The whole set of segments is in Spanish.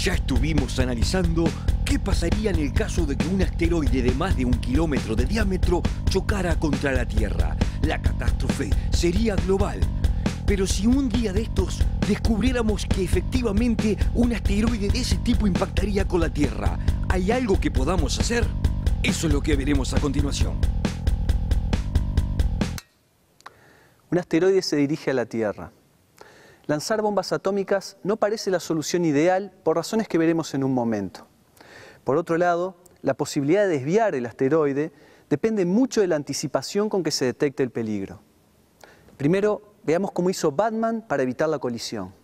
Ya estuvimos analizando qué pasaría en el caso de que un asteroide de más de 1 kilómetro de diámetro chocara contra la Tierra. La catástrofe sería global. Pero si un día de estos descubriéramos que efectivamente un asteroide de ese tipo impactaría con la Tierra, ¿hay algo que podamos hacer? Eso es lo que veremos a continuación. Un asteroide se dirige a la Tierra. Lanzar bombas atómicas no parece la solución ideal por razones que veremos en un momento. Por otro lado, la posibilidad de desviar el asteroide depende mucho de la anticipación con que se detecte el peligro. Primero, veamos cómo hizo Batman para evitar la colisión.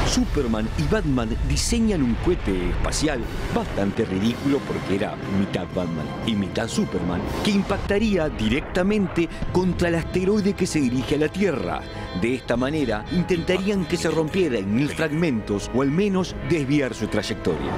Superman y Batman diseñan un cohete espacial bastante ridículo porque era mitad Batman y mitad Superman, que impactaría directamente contra el asteroide que se dirige a la Tierra. De esta manera, intentarían que se rompiera en 1000 fragmentos o al menos desviar su trayectoria.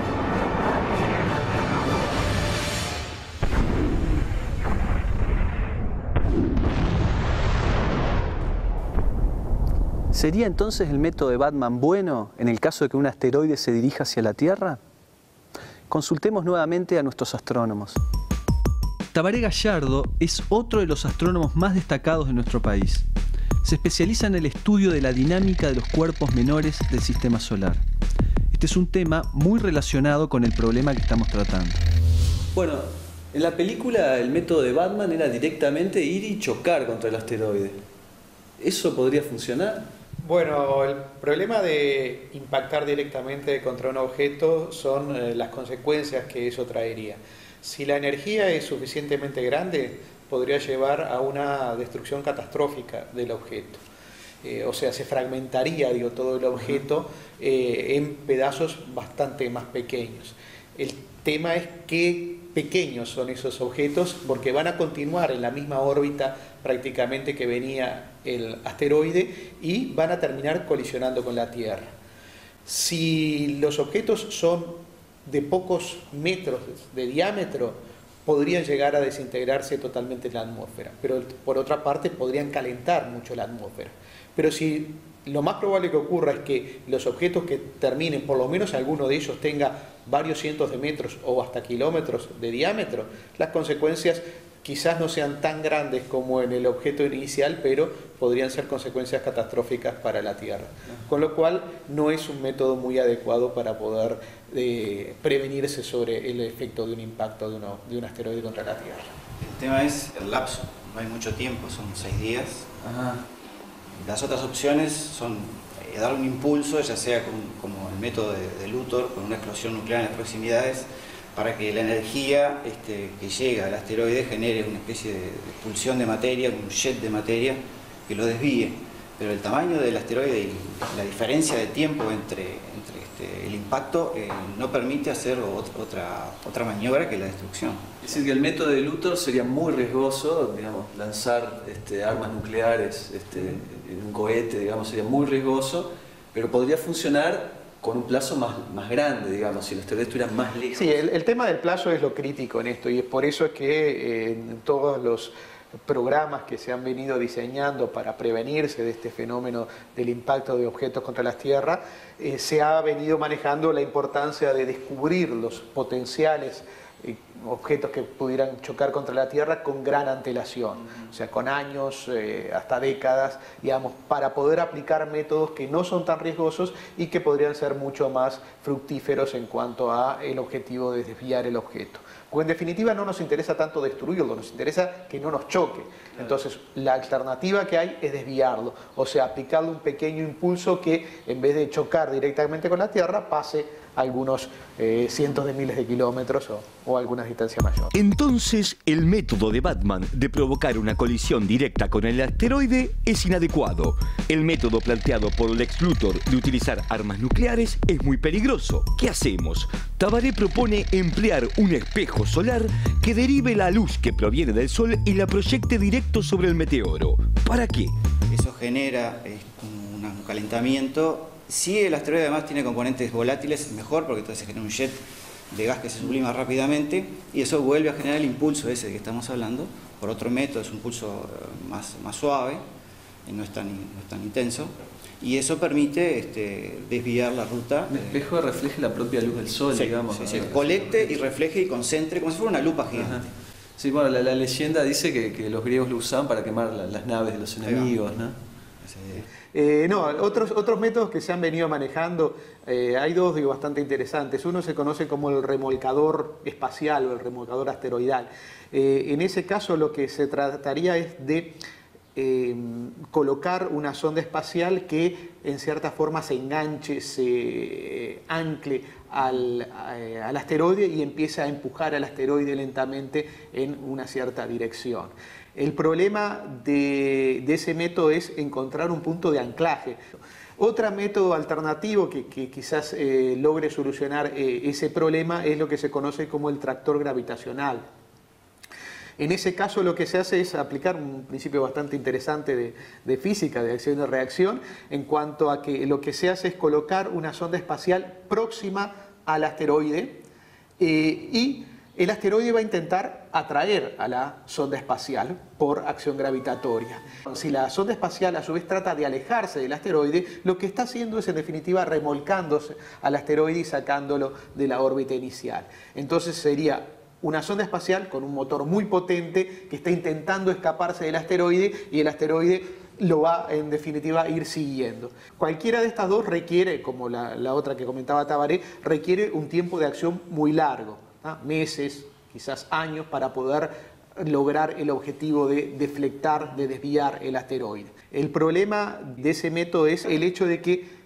¿Sería entonces el método de Batman bueno en el caso de que un asteroide se dirija hacia la Tierra? Consultemos nuevamente a nuestros astrónomos. Tabaré Gallardo es otro de los astrónomos más destacados de nuestro país. Se especializa en el estudio de la dinámica de los cuerpos menores del sistema solar. Este es un tema muy relacionado con el problema que estamos tratando. Bueno, en la película el método de Batman era directamente ir y chocar contra el asteroide. ¿Eso podría funcionar? Bueno, el problema de impactar directamente contra un objeto son las consecuencias que eso traería. Si la energía es suficientemente grande, podría llevar a una destrucción catastrófica del objeto. O sea, se fragmentaría, todo el objeto en pedazos bastante más pequeños. El tema es qué pequeños son esos objetos, porque van a continuar en la misma órbita prácticamente que venía el asteroide y van a terminar colisionando con la Tierra. Si los objetos son de pocos metros de diámetro, podrían llegar a desintegrarse totalmente en la atmósfera, pero por otra parte podrían calentar mucho la atmósfera. Pero si lo más probable que ocurra es que los objetos que terminen, por lo menos alguno de ellos tenga varios cientos de metros o hasta kilómetros de diámetro, las consecuencias quizás no sean tan grandes como en el objeto inicial, pero podrían ser consecuencias catastróficas para la Tierra. Con lo cual no es un método muy adecuado para poder prevenirse sobre el efecto de un impacto de un asteroide contra la Tierra. El tema es el lapso, no hay mucho tiempo, son 6 días. Ajá. Las otras opciones son dar un impulso, ya sea como el método de Luthor, con una explosión nuclear en las proximidades, para que la energía que llega al asteroide genere una especie de expulsión de materia, un jet de materia que lo desvíe. Pero el tamaño del asteroide y la diferencia de tiempo entre el impacto no permite hacer otra maniobra que la destrucción. Es decir, que el método de Luthor sería muy riesgoso, digamos, lanzar armas nucleares en un cohete, digamos, sería muy riesgoso, pero podría funcionar con un plazo más grande, digamos, si el asteroide estuviera más lejos. Sí, el tema del plazo es lo crítico en esto, y es por eso es que en todos los programas que se han venido diseñando para prevenirse de este fenómeno del impacto de objetos contra la Tierra, se ha venido manejando la importancia de descubrir los potenciales objetos que pudieran chocar contra la Tierra con gran antelación, o sea, con años, hasta décadas, digamos, para poder aplicar métodos que no son tan riesgosos y que podrían ser mucho más fructíferos en cuanto a el objetivo de desviar el objeto. Porque en definitiva no nos interesa tanto destruirlo, nos interesa que no nos choque. Entonces, la alternativa que hay es desviarlo, o sea, aplicarle un pequeño impulso que en vez de chocar directamente con la Tierra, pase algunos cientos de miles de kilómetros o alguna distancia mayor. Entonces, el método de Batman de provocar una colisión directa con el asteroide es inadecuado. El método planteado por Lex Luthor de utilizar armas nucleares es muy peligroso. ¿Qué hacemos? Tabaré propone emplear un espejo solar que derive la luz que proviene del Sol y la proyecte directo sobre el meteoro. ¿Para qué? Eso genera un calentamiento. Si el asteroide además tiene componentes volátiles, mejor, porque entonces se genera un jet de gas que se sublima rápidamente y eso vuelve a generar el impulso ese de que estamos hablando por otro método, es un pulso más suave, no es tan intenso, y eso permite desviar la ruta. Un espejo refleje la propia luz del sol, sí, digamos. Sí, sí. Colecte y refleje y concentre, como si fuera una lupa gigante. Ajá. Sí, bueno, la leyenda dice que los griegos lo usaban para quemar las naves de los enemigos, ¿no? No, otros métodos que se han venido manejando, hay dos bastante interesantes. Uno se conoce como el remolcador espacial o el remolcador asteroidal. En ese caso lo que se trataría es de colocar una sonda espacial que en cierta forma se enganche, se ancle al asteroide y empiece a empujar al asteroide lentamente en una cierta dirección. El problema de ese método es encontrar un punto de anclaje. Otro método alternativo que quizás logre solucionar ese problema es lo que se conoce como el tractor gravitacional. En ese caso lo que se hace es aplicar un principio bastante interesante de física, de acción y reacción, en cuanto a que lo que se hace es colocar una sonda espacial próxima al asteroide y el asteroide va a intentar atraer a la sonda espacial por acción gravitatoria. Si la sonda espacial a su vez trata de alejarse del asteroide, lo que está haciendo es en definitiva remolcándose al asteroide y sacándolo de la órbita inicial. Entonces sería una sonda espacial con un motor muy potente que está intentando escaparse del asteroide y el asteroide lo va en definitiva a ir siguiendo. Cualquiera de estas dos requiere, como la otra que comentaba Tabaré, requiere un tiempo de acción muy largo, ¿no? Meses, quizás años, para poder lograr el objetivo de deflectar, de desviar el asteroide. El problema de ese método es el hecho de que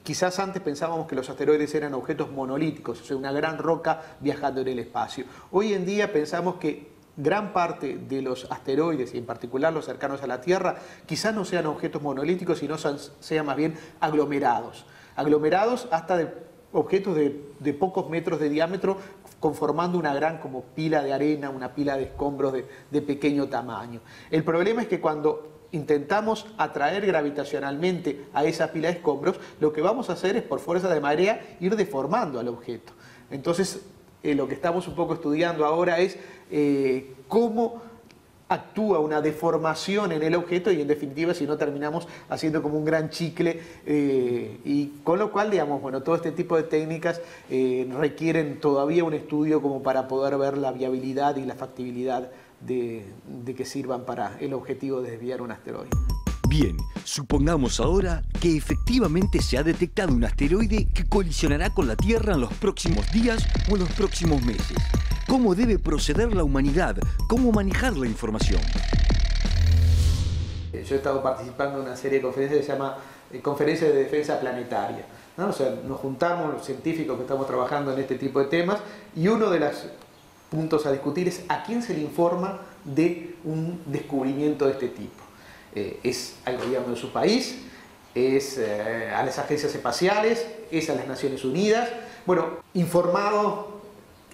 quizás antes pensábamos que los asteroides eran objetos monolíticos, o sea, una gran roca viajando en el espacio. Hoy en día pensamos que gran parte de los asteroides, y en particular los cercanos a la Tierra, quizás no sean objetos monolíticos, sino sean más bien aglomerados. Aglomerados hasta de objetos de pocos metros de diámetro, conformando una gran como pila de arena, una pila de escombros de pequeño tamaño. El problema es que cuando intentamos atraer gravitacionalmente a esa pila de escombros, lo que vamos a hacer es, por fuerza de marea, ir deformando al objeto. Entonces, lo que estamos un poco estudiando ahora es cómo actúa una deformación en el objeto y en definitiva si no terminamos haciendo como un gran chicle y con lo cual, digamos, bueno, todo este tipo de técnicas requieren todavía un estudio como para poder ver la viabilidad y la factibilidad de que sirvan para el objetivo de desviar un asteroide. Bien, supongamos ahora que efectivamente se ha detectado un asteroide que colisionará con la Tierra en los próximos días o en los próximos meses. ¿Cómo debe proceder la humanidad? ¿Cómo manejar la información? Yo he estado participando en una serie de conferencias que se llama Conferencia de Defensa Planetaria, ¿no? O sea, nos juntamos los científicos que estamos trabajando en este tipo de temas y uno de los puntos a discutir es a quién se le informa de un descubrimiento de este tipo. ¿Es al gobierno de su país? ¿Es a las agencias espaciales? ¿Es a las Naciones Unidas? Bueno, informado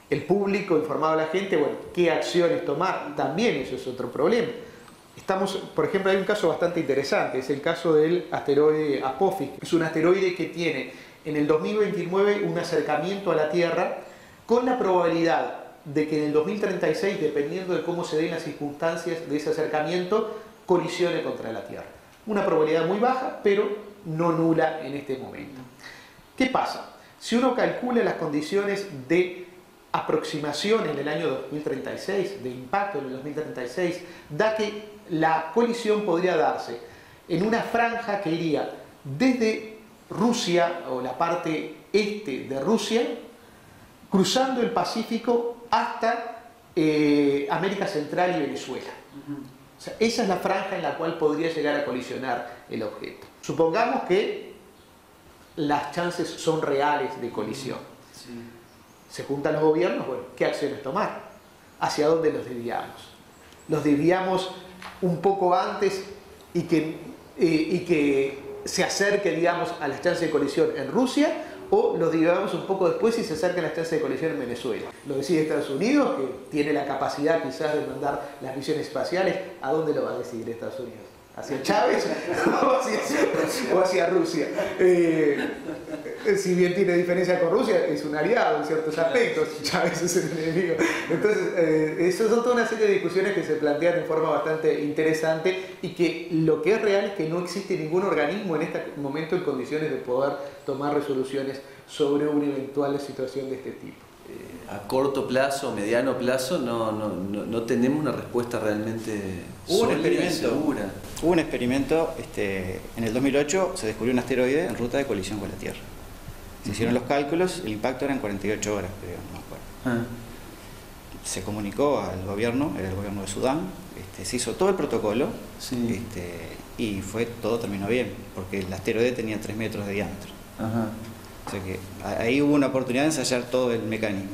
el público, informado la gente, bueno, ¿qué acciones tomar? También eso es otro problema. Por ejemplo, hay un caso bastante interesante, es el caso del asteroide Apophis. Es un asteroide que tiene en el 2029 un acercamiento a la Tierra con la probabilidad de que en el 2036, dependiendo de cómo se den las circunstancias de ese acercamiento, colisione contra la Tierra. Una probabilidad muy baja, pero no nula en este momento. ¿Qué pasa? Si uno calcula las condiciones de aproximación en el año 2036, de impacto en el 2036, da que la colisión podría darse en una franja que iría desde Rusia, o la parte este de Rusia, cruzando el Pacífico hasta América Central y Venezuela. O sea, esa es la franja en la cual podría llegar a colisionar el objeto. Supongamos que las chances son reales de colisión. Sí. Se juntan los gobiernos, bueno, ¿qué acciones tomar? ¿Hacia dónde los desviamos? ¿Los desviamos un poco antes y que se acerque, digamos, a las chances de colisión en Rusia? ¿O los desviamos un poco después y se acercan las chances de colisión en Venezuela? Lo decide Estados Unidos, que tiene la capacidad quizás de mandar las misiones espaciales. ¿A dónde lo va a decidir Estados Unidos? ¿Hacia Chávez o hacia Rusia? si bien tiene diferencia con Rusia, es un aliado en ciertos aspectos, Chávez es el enemigo. Entonces, eso son toda una serie de discusiones que se plantean en forma bastante interesante y que lo que es real es que no existe ningún organismo en este momento en condiciones de poder tomar resoluciones sobre una eventual situación de este tipo. A corto plazo, mediano plazo, no tenemos una respuesta realmente sólida y segura. Hubo un experimento, en el 2008 se descubrió un asteroide en ruta de colisión con la Tierra. Se hicieron los cálculos, el impacto era en 48 horas, creo, no me acuerdo. Se comunicó al gobierno, era el gobierno de Sudán, se hizo todo el protocolo, sí. Y todo terminó bien, porque el asteroide tenía 3 metros de diámetro. Ajá. O sea que ahí hubo una oportunidad de ensayar todo el mecanismo.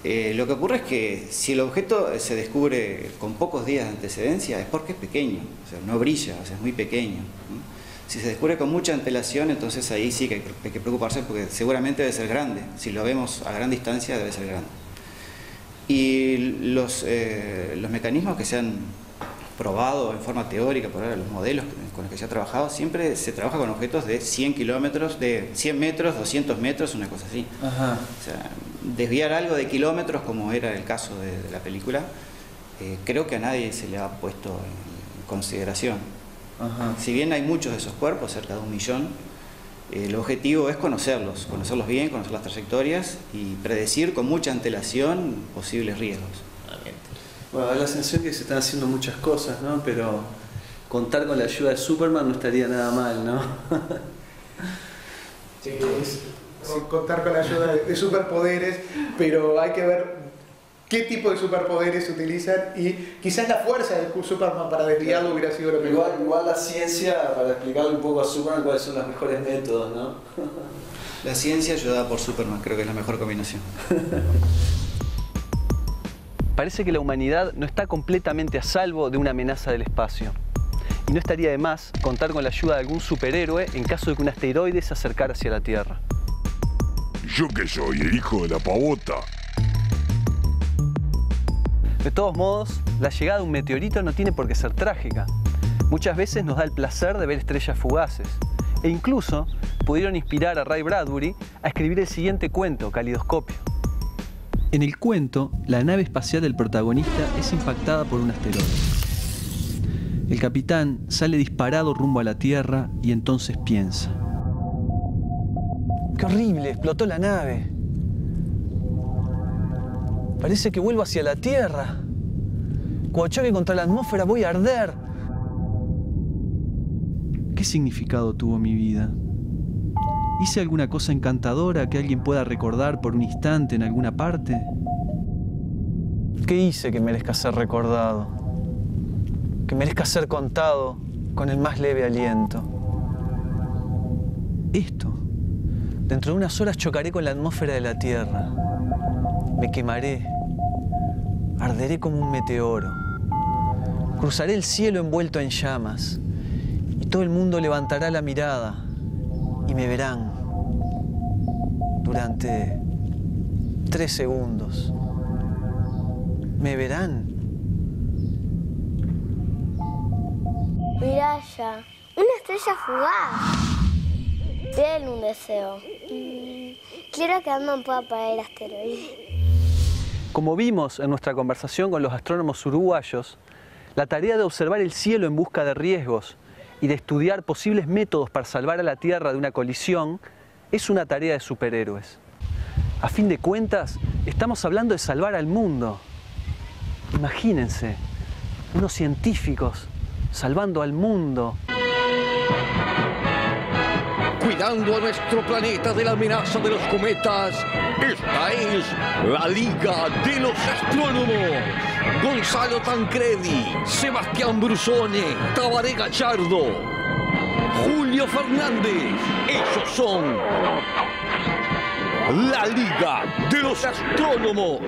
Lo que ocurre es que si el objeto se descubre con pocos días de antecedencia es porque es pequeño, o sea, no brilla, o sea, es muy pequeño. Si se descubre con mucha antelación, entonces ahí sí que hay que preocuparse porque seguramente debe ser grande. Si lo vemos a gran distancia debe ser grande. Y los mecanismos que se han probado en forma teórica por ahora, los modelos con los que se ha trabajado, siempre se trabaja con objetos de 100 kilómetros, de 100 metros, 200 metros, una cosa así. Ajá. O sea, desviar algo de kilómetros, como era el caso de la película, creo que a nadie se le ha puesto en consideración. Ajá. Si bien hay muchos de esos cuerpos, cerca de 1 millón, el objetivo es conocerlos bien, conocer las trayectorias y predecir con mucha antelación posibles riesgos. Bueno, da la sensación que se están haciendo muchas cosas, ¿no? Pero contar con la ayuda de Superman no estaría nada mal, ¿no? Sí, contar con la ayuda de superpoderes, pero hay que ver qué tipo de superpoderes se utilizan y quizás la fuerza de Superman para desviarlo hubiera sido lo mejor. Igual la ciencia, para explicarle un poco a Superman cuáles son los mejores métodos, ¿no? La ciencia ayudada por Superman, creo que es la mejor combinación. Parece que la humanidad no está completamente a salvo de una amenaza del espacio. Y no estaría de más contar con la ayuda de algún superhéroe en caso de que un asteroide se acercara hacia la Tierra. ¿Yo qué soy? ¿El hijo de la pavota? De todos modos, la llegada de un meteorito no tiene por qué ser trágica. Muchas veces nos da el placer de ver estrellas fugaces. E incluso pudieron inspirar a Ray Bradbury a escribir el siguiente cuento, Calidoscopio. En el cuento, la nave espacial del protagonista es impactada por un asteroide. El capitán sale disparado rumbo a la Tierra y entonces piensa: ¡qué horrible! Explotó la nave. Parece que vuelvo hacia la Tierra. Cuando choque contra la atmósfera voy a arder. ¿Qué significado tuvo mi vida? ¿Hice alguna cosa encantadora que alguien pueda recordar por un instante en alguna parte? ¿Qué hice que merezca ser recordado? Que merezca ser contado con el más leve aliento. Esto. Dentro de unas horas chocaré con la atmósfera de la Tierra. Me quemaré. Arderé como un meteoro. Cruzaré el cielo envuelto en llamas. Y todo el mundo levantará la mirada y me verán durante 3 segundos. Me verán. Mirá ya, una estrella fugaz. Pídele un deseo. Quiero que Ant-Man pueda parar el asteroide. Como vimos en nuestra conversación con los astrónomos uruguayos, la tarea de observar el cielo en busca de riesgos y de estudiar posibles métodos para salvar a la Tierra de una colisión es una tarea de superhéroes. A fin de cuentas, estamos hablando de salvar al mundo. Imagínense, unos científicos salvando al mundo. Cuidando a nuestro planeta de la amenaza de los cometas, esta es la Liga de los Astrónomos. Gonzalo Tancredi, Sebastián Brusone, Tabaré Gallardo, Julio Fernández. Ellos son la Liga de los Astrónomos.